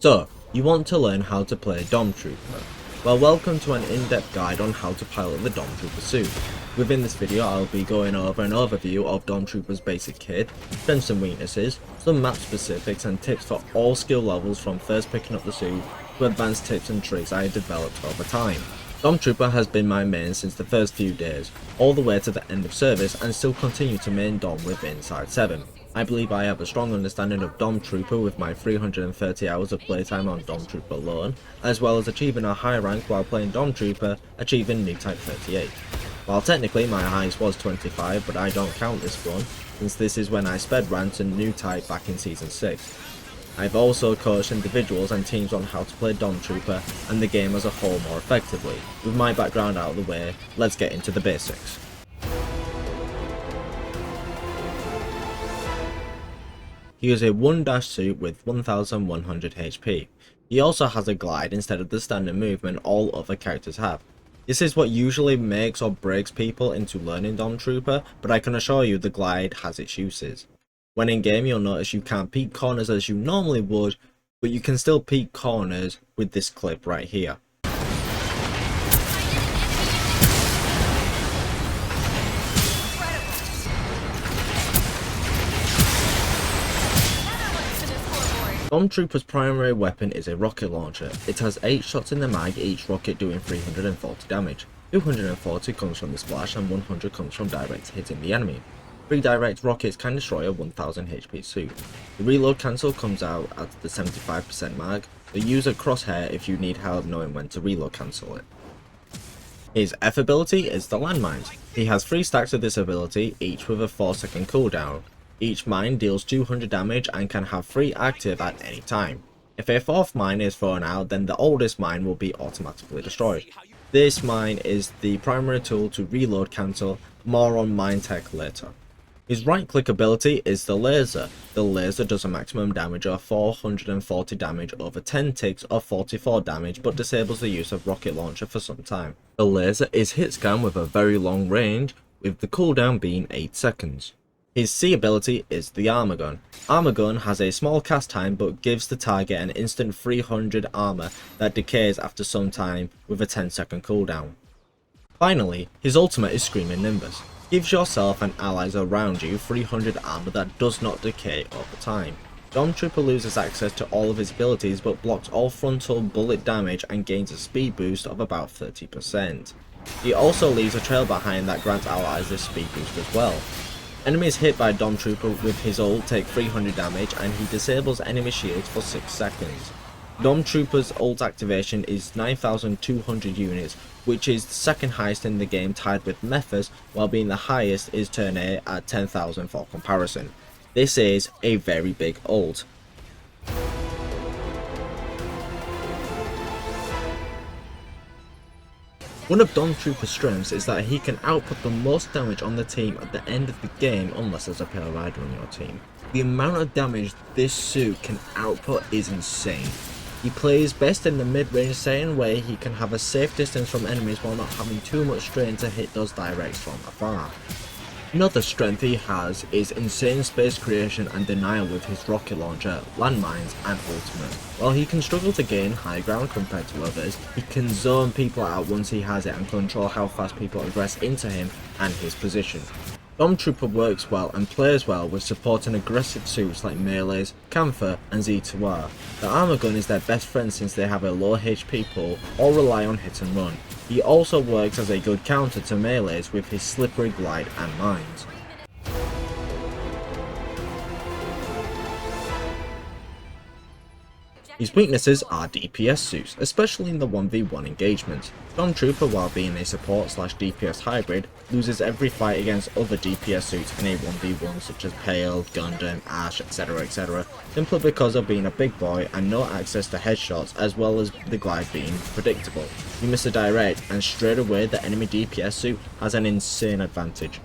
So, you want to learn how to play Dom Trooper? Well, welcome to an in-depth guide on how to pilot the Dom Trooper suit. Within this video I'll be going over an overview of Dom Trooper's basic kit, strengths and weaknesses, some map specifics and tips for all skill levels from first picking up the suit to advanced tips and tricks I developed over time. Dom Trooper has been my main since the first few days, all the way to the end of service, and still continue to main Dom within Side 7. I believe I have a strong understanding of Dom Trooper with my 330 hours of playtime on Dom Trooper alone, as well as achieving a high rank while playing Dom Trooper, achieving new type 38. While technically my highest was 25, but I don't count this one, since this is when I sped ran to new type back in season 6. I've also coached individuals and teams on how to play Dom Trooper and the game as a whole more effectively. With my background out of the way, let's get into the basics. He is a 1- suit with 1100 HP. He also has a glide instead of the standard movement all other characters have. This is what usually makes or breaks people into learning Dom Trooper, but I can assure you the glide has its uses. When in game you'll notice you can't peek corners as you normally would, but you can still peek corners with this clip right here. Dom Trooper's primary weapon is a rocket launcher. It has 8 shots in the mag, each rocket doing 340 damage. 240 comes from the splash and 100 comes from direct hitting the enemy. 3 direct rockets can destroy a 1000 HP suit. The reload cancel comes out at the 75% mag, so use a crosshair if you need help knowing when to reload cancel it. His F ability is the landmines. He has 3 stacks of this ability, each with a 4-second cooldown. Each mine deals 200 damage and can have 3 active at any time. If a 4th mine is thrown out, then the oldest mine will be automatically destroyed. This mine is the primary tool to reload cancel, more on mine tech later. His right click ability is the laser. The laser does a maximum damage of 440 damage over 10 ticks of 44 damage, but disables the use of rocket launcher for some time. The laser is hit scan with a very long range, with the cooldown being 8 seconds. His C ability is the armor gun. Armor gun has a small cast time but gives the target an instant 300 armor that decays after some time with a 10-second cooldown. Finally, his ultimate is Screaming Nimbus. Gives yourself and allies around you 300 armor that does not decay over time. Dom Trooper loses access to all of his abilities but blocks all frontal bullet damage and gains a speed boost of about 30%. He also leaves a trail behind that grants allies this speed boost as well. Enemies hit by Dom Trooper with his ult take 300 damage and he disables enemy shields for 6 seconds. Dom Trooper's ult activation is 9,200 units, which is the second highest in the game, tied with Methuss, while being the highest is turn A at 10,000 for comparison. This is a very big ult. One of Dom Trooper's strengths is that he can output the most damage on the team at the end of the game unless there's a pale rider on your team. The amount of damage this suit can output is insane. He plays best in the mid-range setting where he can have a safe distance from enemies while not having too much strain to hit those directs from afar. Another strength he has is insane space creation and denial with his rocket launcher, landmines and ultimate. While he can struggle to gain high ground compared to others, he can zone people out once he has it and control how fast people aggress into him and his position. Dom Trooper works well and plays well with supporting aggressive suits like Melees, Camphor and Z2R. The armor gun is their best friend since they have a low HP pool or rely on hit and run. He also works as a good counter to Melees with his slippery glide and mines. His weaknesses are DPS suits, especially in the 1v1 engagements. Dom Trooper, while being a support/DPS hybrid, loses every fight against other DPS suits in a 1v1 such as Pale, Gundam, Ash, etc, simply because of being a big boy and no access to headshots, as well as the glide being predictable. You miss a direct and straight away the enemy DPS suit has an insane advantage.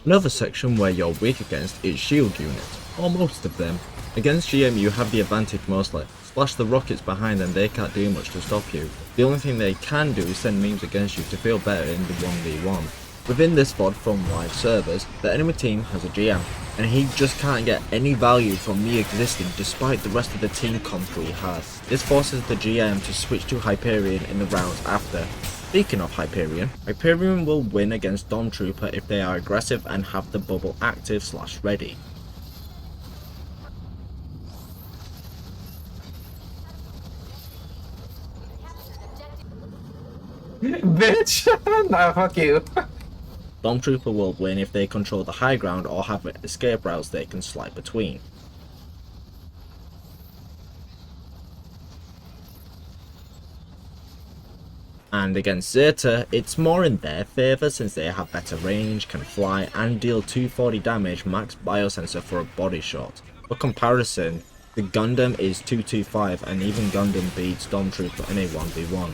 Another section where you're weak against is shield units, or most of them. Against GM you have the advantage mostly. Splash the rockets behind them, they can't do much to stop you. The only thing they can do is send memes against you to feel better in the 1v1. Within this VOD from live servers, the enemy team has a GM, and he just can't get any value from me existing despite the rest of the team comp he has. This forces the GM to switch to Hyperion in the rounds after. Speaking of Hyperion, Hyperion will win against Stormtrooper if they are aggressive and have the bubble active / ready. Bitch! Nah, fuck you. Stormtrooper will win if they control the high ground or have escape routes they can slide between. And against Zeta, it's more in their favour since they have better range, can fly, and deal 240 damage max biosensor for a body shot. For comparison, the Gundam is 225 and even Gundam beats Stormtrooper in a 1v1.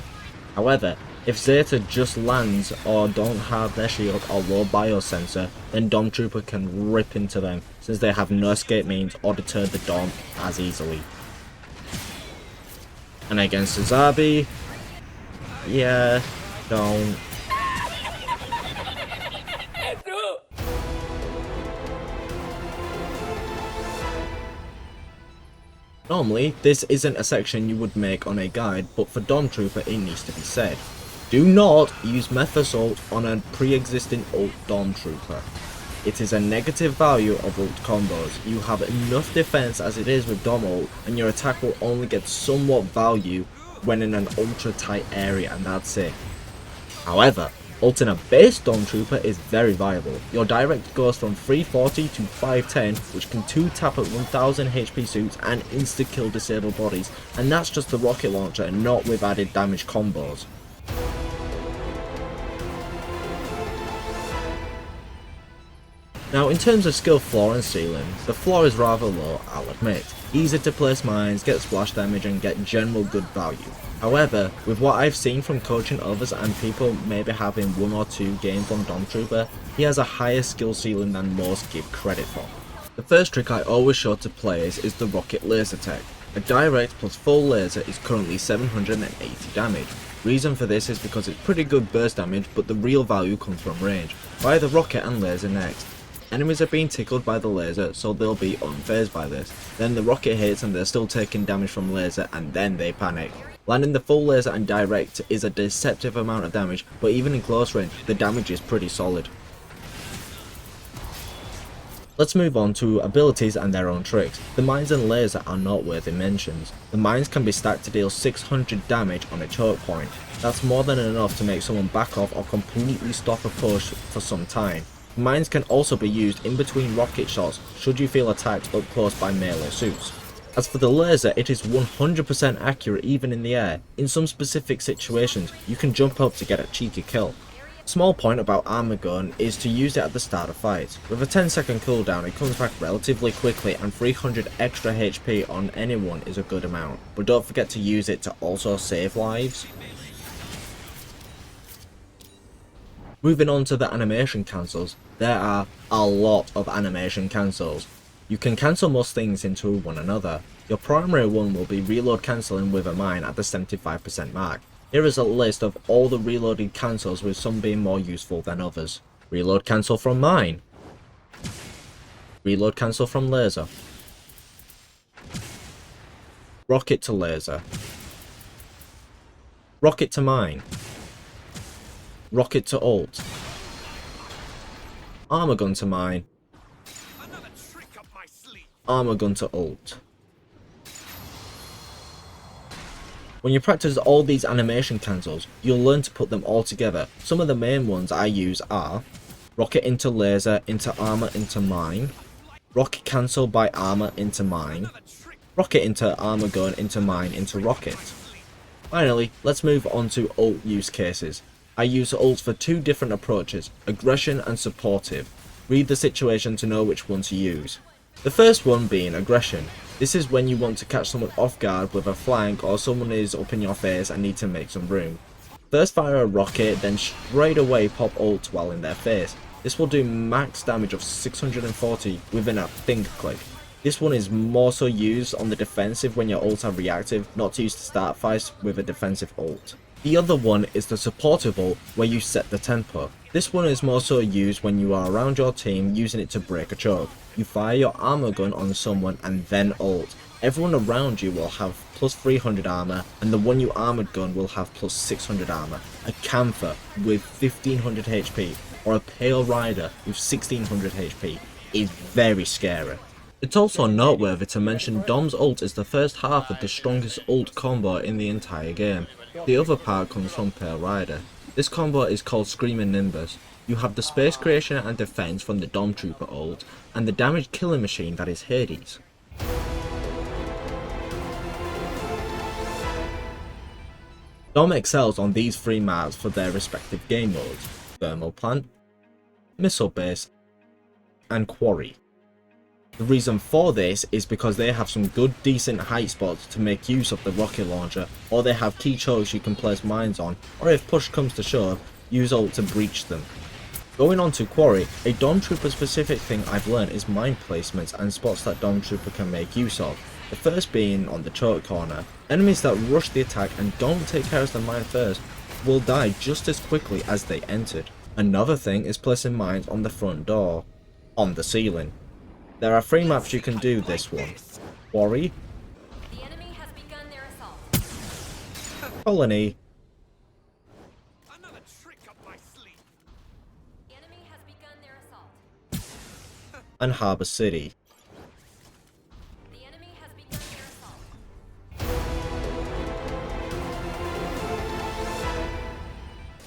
However, if Zeta just lands or don't have their shield or low biosensor, then Stormtrooper can rip into them since they have no escape means or deter the Dom as easily. And against Zabi, yeah, don't. Normally, this isn't a section you would make on a guide, but for Stormtrooper it needs to be said. Do not use Methuss ult on a pre-existing ult Stormtrooper. It is a negative value of ult combos. You have enough defense as it is with Dom ult, and your attack will only get somewhat value when in an ultra tight area, and that's it. However, ulting a base Stormtrooper is very viable. Your direct goes from 340 to 510, which can 2-tap at 1000 HP suits and insta-kill disabled bodies, and that's just the rocket launcher and not with added damage combos. Now in terms of skill floor and ceiling, the floor is rather low, I'll admit. Easy to place mines, get splash damage and get general good value. However, with what I've seen from coaching others and people maybe having 1 or 2 games on Stormtrooper, he has a higher skill ceiling than most give credit for. The first trick I always show to players is the rocket laser tech. A direct plus full laser is currently 780 damage. Reason for this is because it's pretty good burst damage, but the real value comes from range. Buy the rocket and laser next. Enemies are being tickled by the laser, so they'll be unfazed by this. Then the rocket hits and they're still taking damage from laser, and then they panic. Landing the full laser and direct is a deceptive amount of damage, but even in close range, the damage is pretty solid. Let's move on to abilities and their own tricks. The mines and laser are noteworthy mentions. The mines can be stacked to deal 600 damage on a choke point. That's more than enough to make someone back off or completely stop a push for some time. Mines can also be used in between rocket shots should you feel attacked up close by melee suits. As for the laser, it is 100% accurate even in the air. In some specific situations, you can jump up to get a cheeky kill. Small point about armor gun is to use it at the start of fights. With a 10-second cooldown, it comes back relatively quickly and 300 extra HP on anyone is a good amount. But don't forget to use it to also save lives. Moving on to the animation cancels, there are a lot of animation cancels. You can cancel most things into one another. Your primary one will be reload cancelling with a mine at the 75% mark. Here is a list of all the reloaded cancels, with some being more useful than others. Reload cancel from mine. Reload cancel from laser. Rocket to laser. Rocket to mine. Rocket to ult. Armor gun to mine. Armor gun to ult. When you practice all these animation cancels, you'll learn to put them all together. Some of the main ones I use are rocket into laser into armor into mine, rocket cancel by armor into mine, rocket into armor gun into mine into rocket. Finally, let's move on to ult use cases. I use ults for 2 different approaches, aggression and supportive. Read the situation to know which one to use. The first one being aggression. This is when you want to catch someone off guard with a flank or someone is up in your face and need to make some room. First fire a rocket, then straight away pop ult while in their face. This will do max damage of 640 within a finger click. This one is more so used on the defensive when your ults are reactive, not to use to start fights with a defensive ult. The other one is the supportive ult, where you set the tempo. This one is more so used when you are around your team using it to break a choke. You fire your armor gun on someone and then ult. Everyone around you will have plus 300 armor, and the one you armored gun will have plus 600 armor. A Camphor with 1500 HP or a Pale Rider with 1600 HP is very scary. It's also noteworthy to mention Dom's ult is the first half of the strongest ult combo in the entire game. The other part comes from Pale Rider. This combo is called Screaming Nimbus. You have the space creation and defense from the Dom Trooper ult, and the damage killing machine that is Hades. Dom excels on these three maps for their respective game modes: Thermal Plant, Missile Base, and Quarry. The reason for this is because they have some good decent height spots to make use of the rocket launcher, or they have key chokes you can place mines on, or if push comes to shove, use ult to breach them. Going on to Quarry, a Dom Trooper specific thing I've learned is mine placements and spots that Dom Trooper can make use of. The first being on the choke corner. Enemies that rush the attack and don't take care of the mine first will die just as quickly as they entered. Another thing is placing mines on the front door, on the ceiling. There are 3 maps you can do this one: Quarry, The enemy has begun their assault. Colony, Another trick up my sleeve. The enemy has begun their assault. and Harbour City. The enemy has begun their assault.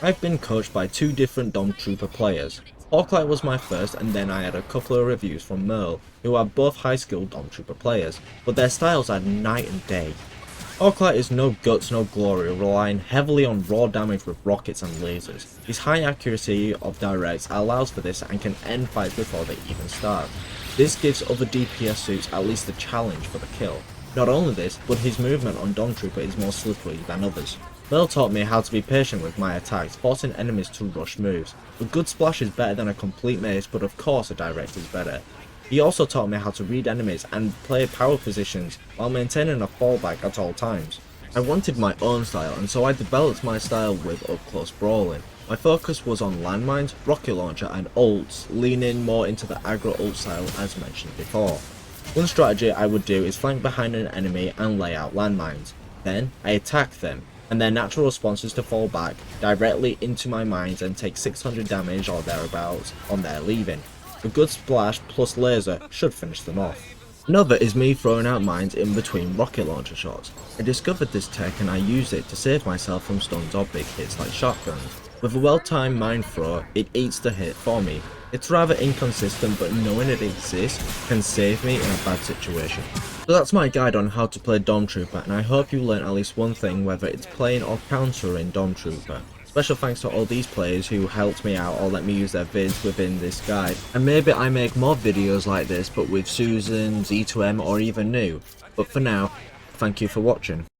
I've been coached by 2 different Dom Trooper players. Hawklight was my first, and then I had a couple of reviews from Merle, who are both high skilled Dom Trooper players, but their styles are night and day. Hawklight is no guts, no glory, relying heavily on raw damage with rockets and lasers. His high accuracy of directs allows for this and can end fights before they even start. This gives other DPS suits at least a challenge for the kill. Not only this, but his movement on Dom Trooper is more slippery than others. Merle taught me how to be patient with my attacks, forcing enemies to rush moves. A good splash is better than a complete mace, but of course a direct is better. He also taught me how to read enemies and play power positions while maintaining a fallback at all times. I wanted my own style, and so I developed my style with up close brawling. My focus was on landmines, rocket launcher and ults, leaning more into the aggro ult style as mentioned before. One strategy I would do is flank behind an enemy and lay out landmines. Then I attack them, and their natural response is to fall back directly into my mines and take 600 damage or thereabouts on their leaving. A good splash plus laser should finish them off. Another is me throwing out mines in between rocket launcher shots. I discovered this tech and I used it to save myself from stuns or big hits like shotguns. With a well-timed mine throw, it eats the hit for me. It's rather inconsistent, but knowing it exists can save me in a bad situation. So that's my guide on how to play Dom Trooper, and I hope you learn at least one thing, whether it's playing or countering Dom Trooper. Special thanks to all these players who helped me out or let me use their vids within this guide. And maybe I make more videos like this but with Susan, Z2M or even new. But for now, thank you for watching.